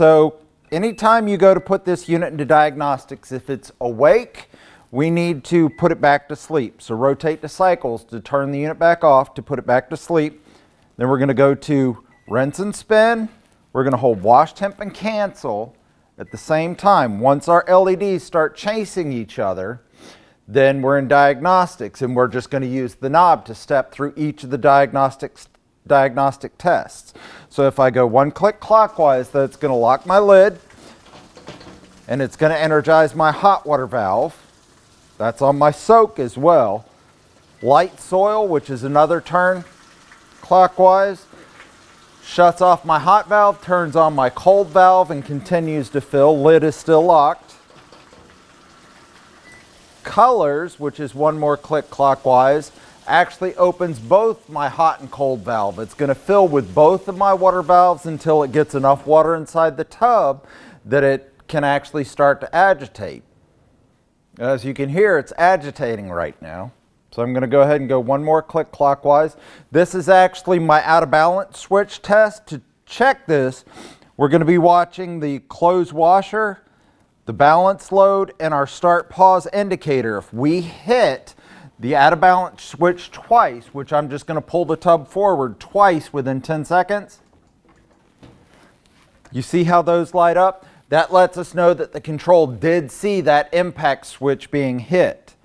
So anytime you go to put this unit into diagnostics, if it's awake, we need to put it back to sleep. So rotate the cycles to turn the unit back off to put it back to sleep. Then we're going to go to rinse and spin. We're going to hold wash, temp, and cancel at the same time. Once our LEDs start chasing each other, then we're in diagnostics, and we're just going to use the knob to step through each of the diagnostic tests. So if I go one click clockwise, that's going to lock my lid, and it's going to energize my hot water valve. That's on my soak as well. Light soil, which is another turn clockwise, shuts off my hot valve, turns on my cold valve, and continues to fill. Lid is still locked. Colors, which is one more click clockwise, actually opens both my hot and cold valve. It's going to fill with both of my water valves until it gets enough water inside the tub that it can actually start to agitate. As you can hear, it's agitating right now. So I'm going to go ahead and go one more click clockwise. This is actually my out of balance switch test. To check this, we're going to be watching the close washer, the balance load, and our start pause indicator. If we hit the out of balance switch twice, which I'm just going to pull the tub forward twice within 10 seconds, you see how those light up? That lets us know that the control did see that impact switch being hit.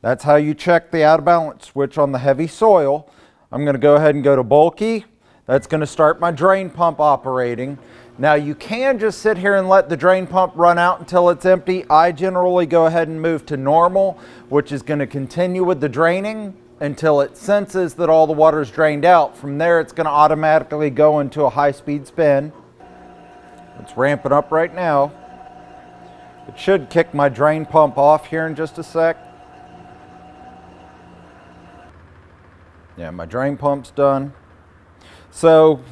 That's how you check the out of balance switch on the heavy soil. I'm going to go ahead and go to bulky. That's going to start my drain pump operating. Now you can just sit here and let the drain pump run out until it's empty. I generally go ahead and move to normal, which is going to continue with the draining until it senses that all the water is drained out. From there, it's going to automatically go into a high-speed spin. It's ramping up right now. It should kick my drain pump off here in just a sec. Yeah, my drain pump's done. So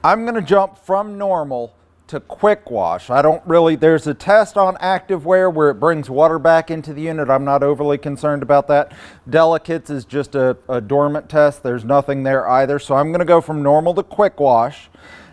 I'm going to jump from normal to quick wash. There's a test on activewear where it brings water back into the unit. I'm not overly concerned about that. Delicates is just a dormant test. There's nothing there either. So I'm going to go from normal to quick wash.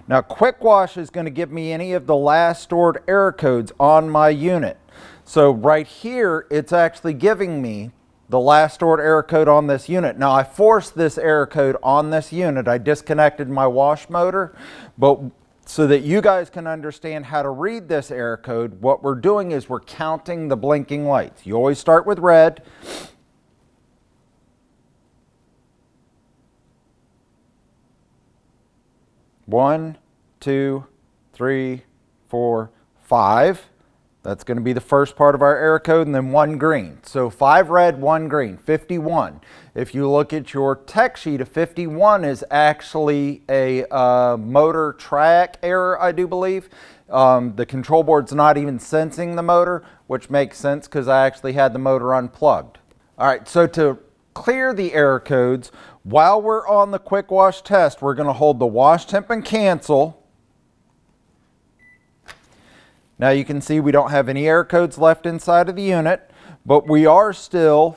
Now, quick wash is going to give me any of the last stored error codes on my unit. So right here, it's actually giving me the last stored error code on this unit. Now, I forced this error code on this unit. I disconnected my wash motor, but so that you guys can understand how to read this error code, what we're doing is we're counting the blinking lights. You always start with red. One, two, three, four, five. That's going to be the first part of our error code, and then one green. So 5 red, 1 green, 51. If you look at your tech sheet, a 51 is actually a motor track error, I do believe. The control board's not even sensing the motor, which makes sense because I actually had the motor unplugged. All right, so to clear the error codes, while we're on the quick wash test, we're going to hold the wash, temp, and cancel. Now you can see we don't have any error codes left inside of the unit, but we are still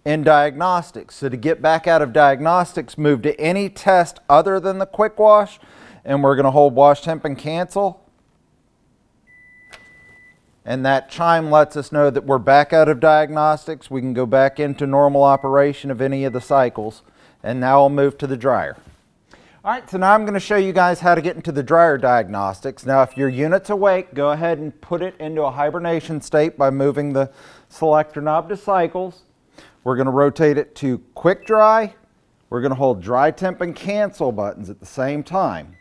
in diagnostics. So to get back out of diagnostics, move to any test other than the quick wash, and we're going to hold wash, temp, and cancel. And that chime lets us know that we're back out of diagnostics. We can go back into normal operation of any of the cycles. And now I'll move to the dryer. All right, so now I'm going to show you guys how to get into the dryer diagnostics. Now, if your unit's awake, go ahead and put it into a hibernation state by moving the selector knob to cycles. We're going to rotate it to quick dry. We're going to hold dry, temp, and cancel buttons at the same time.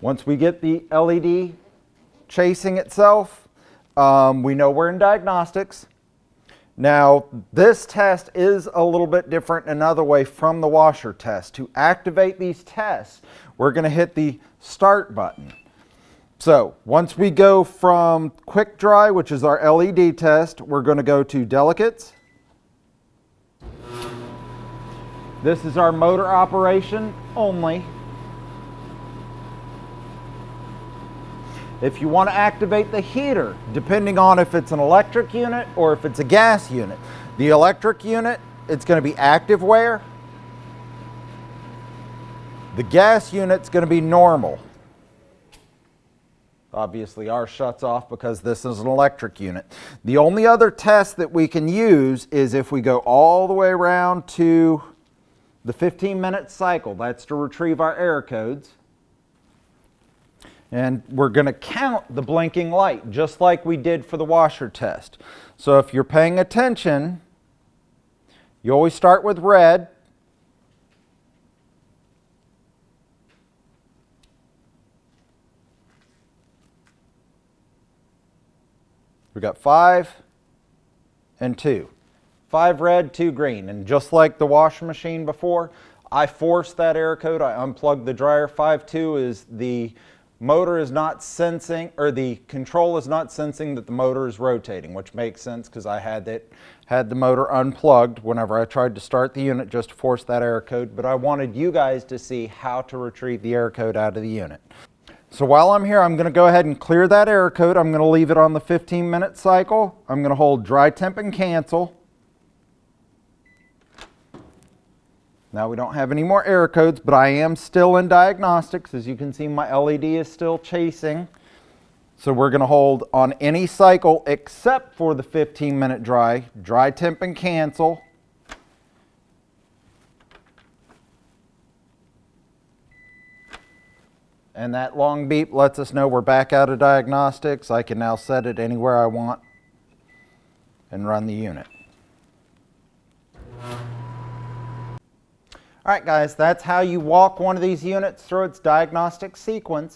Once we get the LED chasing itself, we know we're in diagnostics. Now, this test is a little bit different another way from the washer test. To activate these tests, we're going to hit the start button. So, once we go from quick dry, which is our LED test, we're going to go to delicates. This is our motor operation only. If you want to activate the heater, depending on if it's an electric unit or if it's a gas unit. The electric unit, it's going to be active wear. The gas unit's going to be normal. Obviously ours shuts off because this is an electric unit. The only other test that we can use is if we go all the way around to the 15-minute cycle. That's to retrieve our error codes. And we're going to count the blinking light just like we did for the washer test. So if you're paying attention, you always start with red. We got 5 and 2. 5 red, 2 green. And just like the washing machine before, I forced that error code. I unplugged the dryer. 5-2 is the motor is not sensing, or the control is not sensing that the motor is rotating, which makes sense because I had the motor unplugged whenever I tried to start the unit just to force that error code. But I wanted you guys to see how to retrieve the error code out of the unit. So while I'm here, I'm going to go ahead and clear that error code. I'm going to leave it on the 15-minute cycle. I'm going to hold dry temp and cancel. Now we don't have any more error codes, but I am still in diagnostics. As you can see, my LED is still chasing. So we're going to hold on any cycle except for the 15-minute dry temp and cancel. And that long beep lets us know we're back out of diagnostics. I can now set it anywhere I want and run the unit. All right, guys, that's how you walk one of these units through its diagnostic sequence.